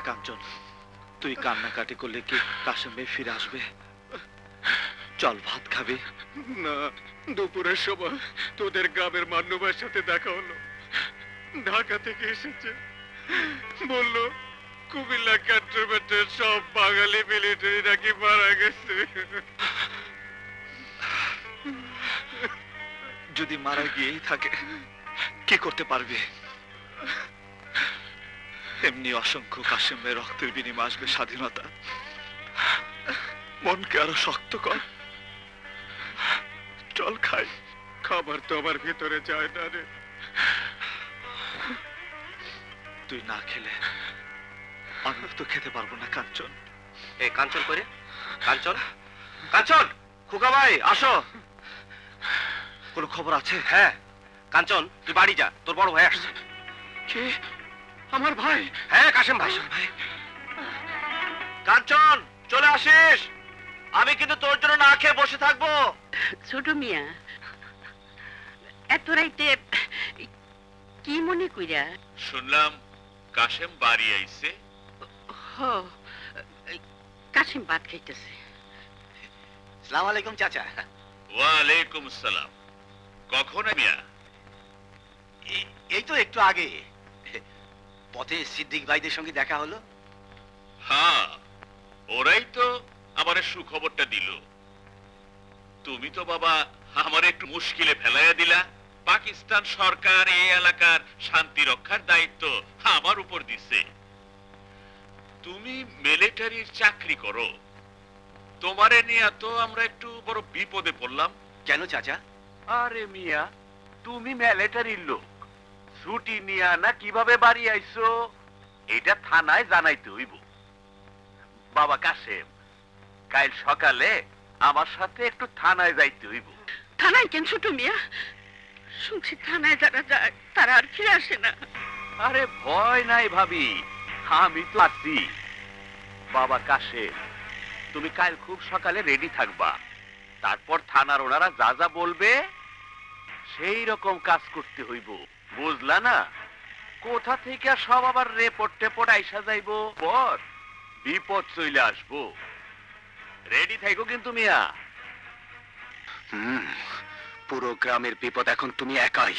কাঞ্চন, তুই কান্নাকাটি করলে কি কাশেম ভাই ফিরে আসবে? চল ভাত খাবি। না, দুপুরের সময় তোদের গ্রামের মান্নু ভাইয়ের সাথে দেখা হলো। ঢাকা থেকে এসেছে, বললো কুমিল্লা ক্যান্টনমেন্টের সব বাঙালি মিলিটারি নাকি মারা গেছে। যদি মারা গিয়েই থাকে কি করতে পারবে? এমনি অসংখ্য কাশেম ভাই রক্তের বিনিময়ে আসবে স্বাধীনতা। মনকে আরো শক্ত কর, চল খাই। খাবার তো আমার ভেতরে যায় না রে। তুই না খেলে আমি তো খেতে পারবো না কাঞ্চন। এ কাঞ্চন করে, কাঞ্চন, কাঞ্চন, খোকা ভাই আসো। কোনো খবর আছে? হ্যাঁ কাঞ্চন, তুই বাড়ি যা, তোর বড় ভাই আসছে। কে? আমার ভাই? হ্যাঁ কাশেম ভাই। কাঞ্চন চলে আসিস, আমি কিন্তু তোর জন্য না খেয়ে বসে থাকবো। ছোট মিয়া, এত রাইতে কি মনে কইরা? শুনলাম কাশেম বাড়ি আইছে। হ, কাশিম ভাত খাইতেছে। সালাম আলাইকুম চাচা। ওয়ালাইকুম সালাম। কখন মিয়া? এই তো একটু আগে পথে সিদ্দিক ভাইদের সঙ্গে দেখা হলো। হ্যাঁ, ওরাই তো আমার সুখবরটা দিল। তুমি তো বাবা আমার একটু মুশকিলে ফেলাইয়া দিলা। পাকিস্তান সরকার এই এলাকার শান্তি রক্ষার দায়িত্ব আমার উপর দিছে। তুমি মিলিটারির চাকরি করো, তোমারে নিয়ে তো আমরা একটু বড় বিপদে পড়লাম। কেন চাচা? আরে মিয়া, তুমি মিলিটারির লোক, ছুটি নিয়া না কিভাবে বাড়ি আইছো এটা থানায় জানাইতে হইব। বাবা কাশেম, কাল সকালে আমার সাথে একটু থানায় যাইতে হইব। থানায় কেন ছোট মিয়া? শুনছি থানায় যারা যায় তারা আর ফিরে আসে না। আরে ভয় নাই ভাবি, আমি তো আছি। বাবা কাশেম, তুমি কাল খুব সকালে রেডি থাকবা। তারপর থানার ওনারা যা যা বলবে সেই রকম কাজ করতে হইব, বুঝলা না? কোথা থেকে সব আবার রেপোর্ট টেপোর্ট আইসা যাইব, পর বিপদ চলে আসবো। রেডি থাইকো কিন্তু মিয়া। পুরো গ্রামের বিপদ এখন তুমি একাই।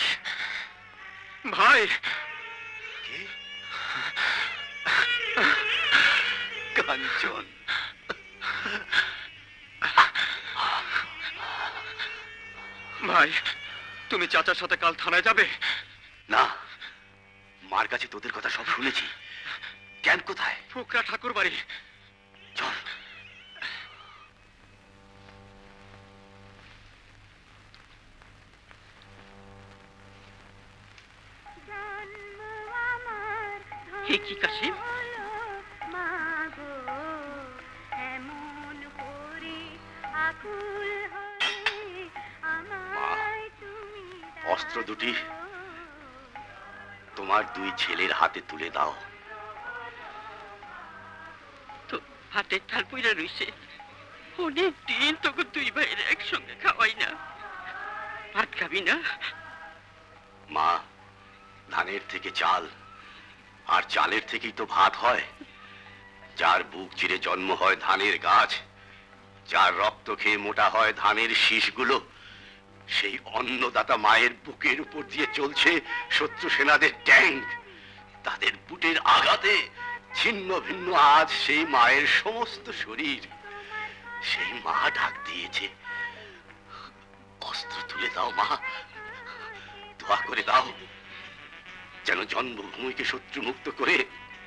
ভাই, কাঞ্চন, ভাই তুমি চাচার সাথে কাল থানায় যাবে? না, মার কাছে তোদের কথা সব শুনেছি। ক্যাম্প কোথায়? ফুকরা ঠাকুর বাড়ি। চল। হে কি কাশিম? অস্ত্র দুটি তোমার দুই ছেলের হাতে তুলে দাও। তো হাতের থাল পইরা রইছে। অনেক দিন তোকে দুই ভাইয়ের একসঙ্গে খাওয়াই না। ভাত খাবি না? মা, ধানের থেকে চাল, আর চালের থেকেই তো ভাত হয়। যার বুক চিরে জন্ম হয় ধানের গাছ, যার রক্ত খেয়ে মোটা হয় ধানের শীষগুলো, সেই অন্নদাতা মায়ের বুকের উপর দিয়ে চলছে শত্রু সেনাদের ট্যাঙ্ক। তাদের বুটের আঘাতে ছিন্ন ভিন্ন আজ সেই মায়ের সমস্ত শরীর। সেই মা ডাক দিয়েছে, অস্ত্র তুলে দাও মা, দোয়া করে দাও, যেন জন্মভূমিকে শত্রু মুক্ত করে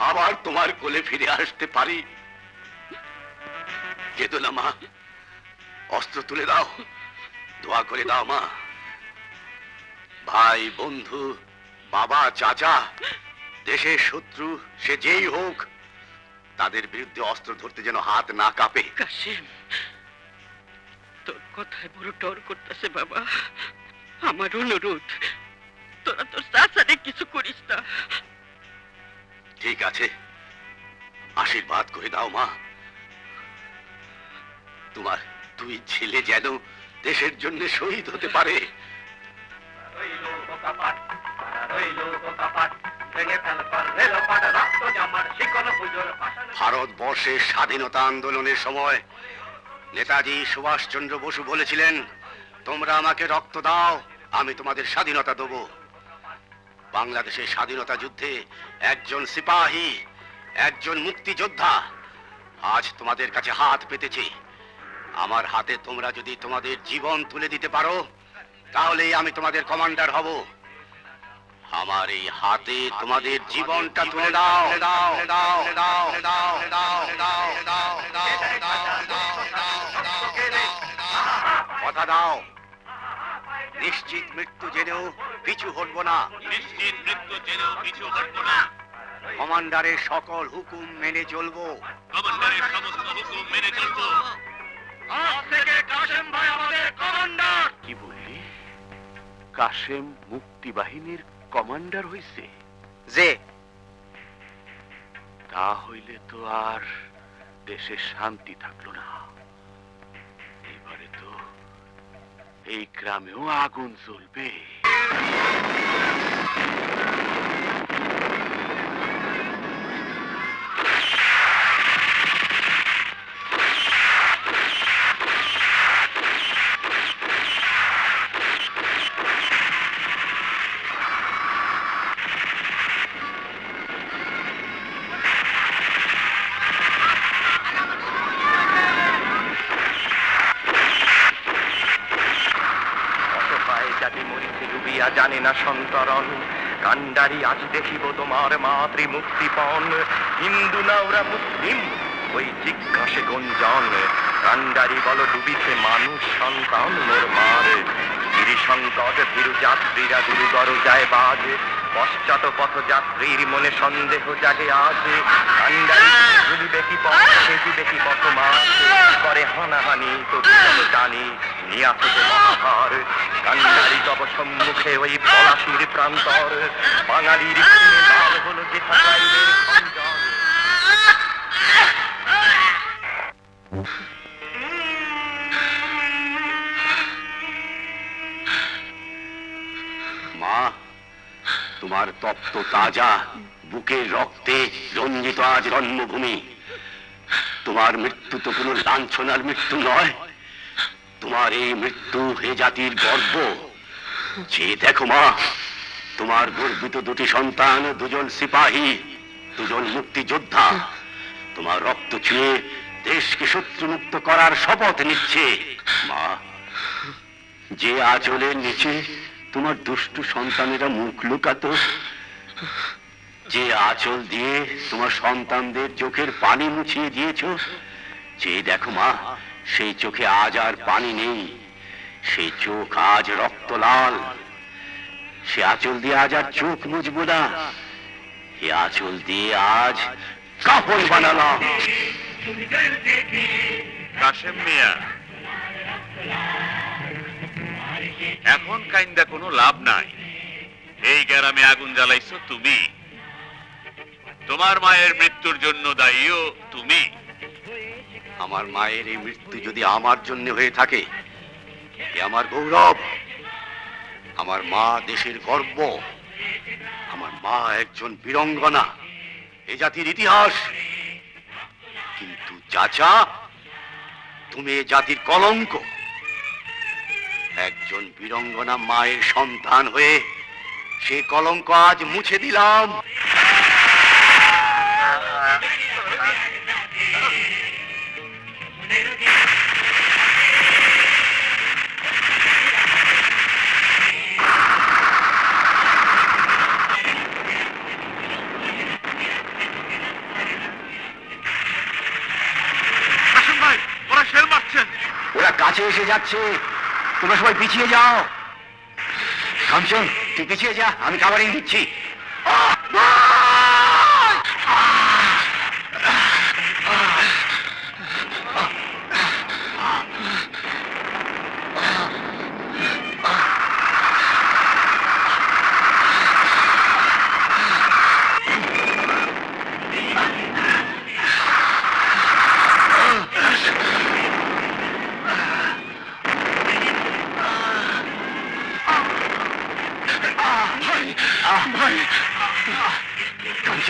আবার তোমার কোলে ফিরে আসতে পারি। কেঁদো না মা, অস্ত্র তুলে দাও, দোয়া করে দাও মা। ভাই, বন্ধু, বাবা, চাচা, দেশের শত্রু সে যেই হোক, তাদের বিরুদ্ধে অস্ত্র ধরতে যেন হাত না কাঁপে। কাশিম, তোর কথায় বড় ডর করতেছে বাবা। আমার অনুরোধ, তোরা তোর চাচারে কিছু করিস না। ঠিক আছে, আশীর্বাদ করে দাও মা। তোমার দুই ছেলে যেন দেশের জন্য শহীদ হতে পারে। ভারতবর্ষের স্বাধীনতা আন্দোলনের সময় নেতাজি সুভাষচন্দ্র বসু বলেছিলেন, তোমরা আমাকে রক্ত দাও, আমি তোমাদের স্বাধীনতা দেব। বাংলাদেশের স্বাধীনতা যুদ্ধে একজন সিপাহী, একজন মুক্তিযোদ্ধা আজ তোমাদের কাছে হাত পেতেছে। আমার হাতে তোমরা যদি তোমাদের জীবন তুলে দিতে পারো, তাহলেই আমি তোমাদের কমান্ডার হব। আমার এই হাতে তোমাদের জীবনটা তুলে দাও দাও দাও দাও দাও দাও দাও দাও কথা দাও, নিশ্চিত মৃত্যু জেনেও পিছু হটব না। নিশ্চিত মৃত্যু জেনেও পিছু হটব না। কমান্ডারের সকল হুকুম মেনে চলবো। কমান্ডারের সমস্ত হুকুম মেনে চলবো। আজ থেকে কাশেম ভাই আমাদের কমান্ডার। কি বললি? কাশেম মুক্তি বাহিনীর কমান্ডার হইছে? যে তা হইলে তো আর দেশে শান্তি থাকলো না। এবারে তো এই গ্রামেও আগুন জ্বলবে। জাতি মরিতে ডুবিয়া জানে না সন্তরণ, কান্ডারি আজ দেখিব তোমার মাতৃ মুক্তিপণ। হিন্দু না ওরা মুসলিম, ওই জিজ্ঞাসে গঞ্জন, কান্ডারি বল ডুবিছে মানুষ সন্তান মোর মার। গিরিশঙ্কট ভীরু যাত্রীরা গুরুতর যায় বাজ, পশ্চাৎ পথ যাত্রীর মনে সন্দেহ জাগে আজ। কান্ডারি ভুলিবে কি পথ, সেজিবে কি পথ মাছ, করে হানাহানি তবু জানি নিয়াত যে মহাভার। কান্ডারি তব সম্মুখে ওই পলাশির প্রান্তর, বাঙালির খুনে লাল হলো যে থাকাইলের খঞ্জন। মা, তোমার তপ্ত তাজা বুকের রক্তে রঞ্জিত আজ জন্মভূমি। তোমার মৃত্যু তো কোনো লাঞ্ছনার মৃত্যু নয়, তোমার এই মৃত্যু হে জাতির গর্ব। যে দেখো মা, তোমার গর্বিত দুটি সন্তান, দুজন সিপাহী, দুজন মুক্তিযোদ্ধা তোমার রক্ত ছুঁয়ে দেশকে শত্রুমুক্ত করার শপথ নিচ্ছে। মা, যে আঁচলের নিচে তোমার দুষ্টু সন্তানেরা মুখ লুকাতো, যে আঁচল দিয়ে তোমার সন্তানদের চোখের পানি মুছিয়ে দিয়েছ, যে দেখো মা, সেই চোখে আজ আর পানি নেই, সেই চোখ আজ রক্ত লাল। সে আঁচল দিয়ে আজ আর চোখ মুছবো না, এ আঁচল দিয়ে আজ কাপড় বানালাম। কাশেম মিয়া, এখন কাইন্দা কোনো লাভ নাই। এই গ্রামে আগুন জ্বালাইছো তুমি, তোমার মায়ের মৃত্যুর জন্য দায়ীও তুমি। আমার মায়ের এই মৃত্যু যদি আমার জন্য হয়ে থাকে, এ আমার গৌরব। আমার মা দেশের গর্ব, আমার মা একজন বীরাঙ্গনা, এ জাতির ইতিহাস। কিন্তু চাচা, তুমি এ জাতির কলঙ্ক। একজন বীরাঙ্গনা মায়ের সন্তান হয়ে সে কলঙ্ক আজ মুছে দিলাম। ওরা কাছে এসে যাচ্ছে, তোমরা সবাই পিছিয়ে যাও। কাঞ্চন, তুই পিছিয়ে যা, আমি কাভারিং দিচ্ছি।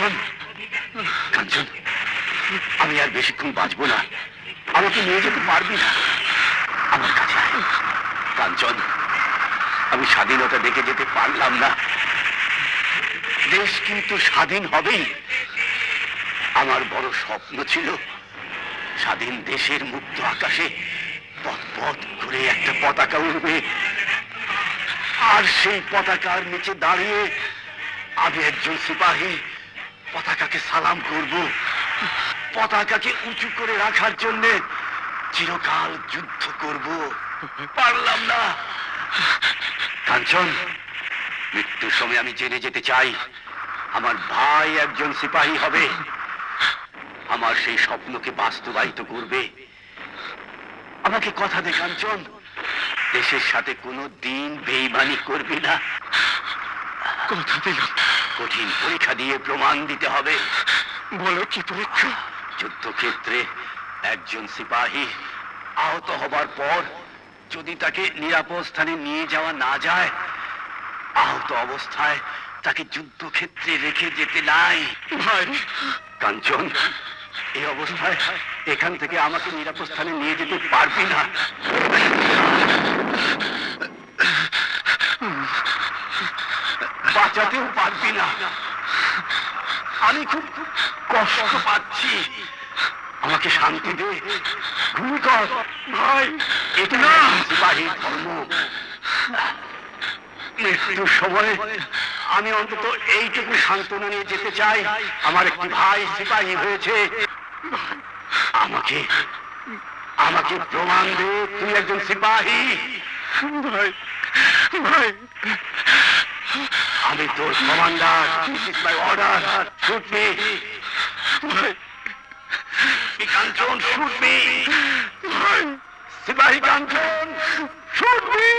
কাঞ্চন, কাঞ্চন, আমি আর বেশিক্ষণ বাঁচবো না। আমাকে নিয়ে যেতে পারবি না। আমার কাছে আয়। কাঞ্চন, আমি স্বাধীনতা দেখে যেতে পারলাম না। দেশ কিন্তু স্বাধীন হবেই। আমার বড় স্বপ্ন ছিল স্বাধীন দেশের মুক্ত আকাশে পথ পথ করে একটা পতাকা উঠবে, আর সেই পতাকার নিচে দাঁড়িয়ে আমি একজন সিপাহী পতাকাকে সালাম করব, পতাকাকে উঁচু করে রাখার জন্য চিরকাল যুদ্ধ করব। পারলাম না। কাঞ্চন, মৃত্যুর সময় আমি জেনে যেতে চাই আমার ভাই একজন সিপাহী হবে, আমার সেই স্বপ্নকে বাস্তবায়িত করবে। আমাকে কথা দে কাঞ্চন, দেশের সাথে কোনো দিন বেইমানি করবি না। কথা দিলাম। কঠিন পরীক্ষা দিয়ে প্রমাণ দিতে হবে। বলো কি পরীক্ষা? যুদ্ধক্ষেত্রে একজন সিপাহী আহত হবার পর যদি তাকে নিরাপদ স্থানে নিয়ে যাওয়া না যায়, আহত অবস্থায় তাকে যুদ্ধক্ষেত্রে রেখে যেতে নাই। ভাই, কাঞ্চন, এই অবস্থায় এখান থেকে আমাকে নিরাপদ স্থানে নিয়ে যেতে পারবি না। বাঁচাতেও পারবি না। আমি খুব কষ্ট পাচ্ছি। আমাকে শান্তি দে। ঘুম কর ভাই। এটা না সিপাহীর ধর্ম। মৃত্যুর সময় আমি অন্তত এইটুকু সান্ত্বনা নিয়ে যেতে চাই, আমার একটি ভাই সিপাহী হয়েছে। আমাকে আমাকে প্রমাণ দে তুই একজন সিপাহী। ভাই, ভাই, আমি তোর commander. This is my order. Shoot me. ভাই, কাঞ্চন, শুট মি। সিপাহী কাঞ্চন, শুট মি।